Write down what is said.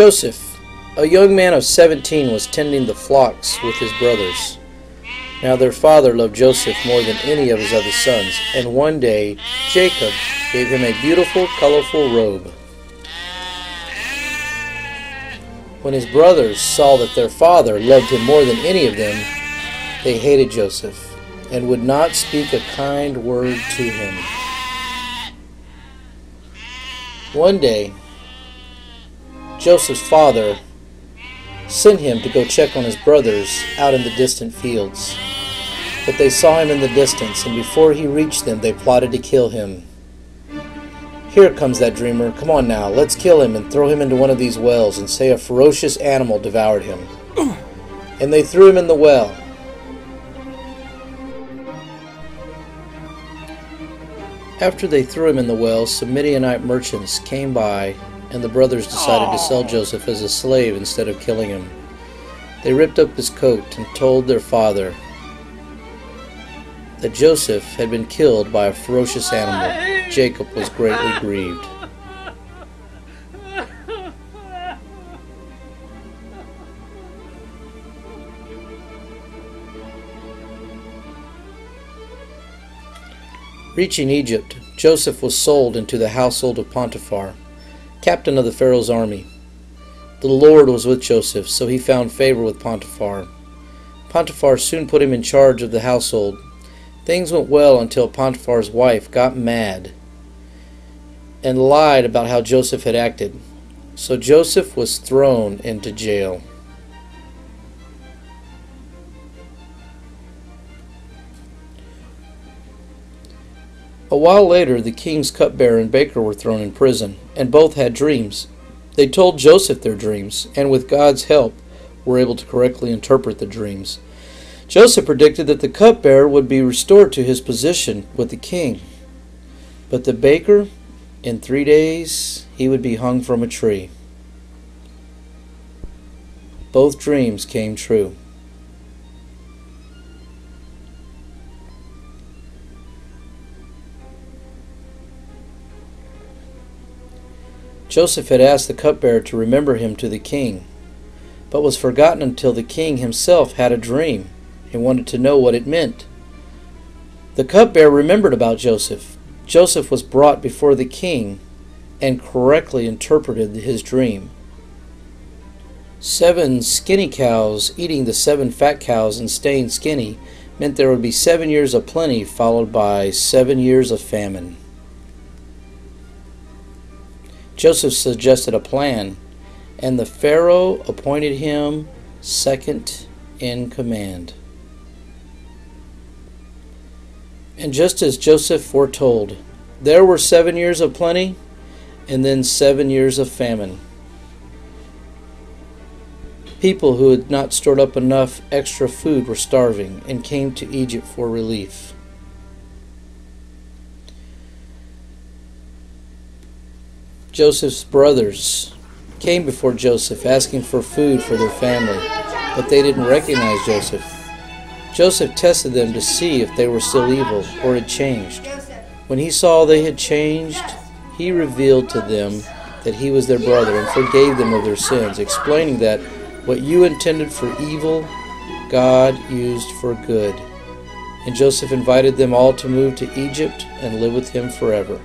Joseph, a young man of 17, was tending the flocks with his brothers. Now their father loved Joseph more than any of his other sons, and one day Jacob gave him a beautiful, colorful robe. When his brothers saw that their father loved him more than any of them, they hated Joseph and would not speak a kind word to him. One day, Joseph's father sent him to go check on his brothers out in the distant fields. But they saw him in the distance, and before he reached them, they plotted to kill him. "Here comes that dreamer. Come on now, let's kill him and throw him into one of these wells and say a ferocious animal devoured him." And they threw him in the well. After they threw him in the well, some Midianite merchants came by, and the brothers decided to sell Joseph as a slave instead of killing him. They ripped up his coat and told their father that Joseph had been killed by a ferocious animal. Jacob was greatly grieved. Reaching Egypt, Joseph was sold into the household of Potiphar, captain of the Pharaoh's army. The Lord was with Joseph, so he found favor with Potiphar. Potiphar soon put him in charge of the household. Things went well until Potiphar's wife got mad and lied about how Joseph had acted. So Joseph was thrown into jail. A while later, the king's cupbearer and baker were thrown in prison, and both had dreams. They told Joseph their dreams, and with God's help, were able to correctly interpret the dreams. Joseph predicted that the cupbearer would be restored to his position with the king. But the baker, in 3 days, he would be hung from a tree. Both dreams came true. Joseph had asked the cupbearer to remember him to the king, but was forgotten until the king himself had a dream and wanted to know what it meant. The cupbearer remembered about Joseph. Joseph was brought before the king and correctly interpreted his dream. 7 skinny cows eating the 7 fat cows and staying skinny meant there would be 7 years of plenty followed by 7 years of famine. Joseph suggested a plan, and the Pharaoh appointed him second in command. And just as Joseph foretold, there were 7 years of plenty and then 7 years of famine. People who had not stored up enough extra food were starving and came to Egypt for relief. Joseph's brothers came before Joseph asking for food for their family, but they didn't recognize Joseph. Joseph tested them to see if they were still evil or had changed. When he saw they had changed, he revealed to them that he was their brother and forgave them of their sins, explaining that what you intended for evil, God used for good. And Joseph invited them all to move to Egypt and live with him forever.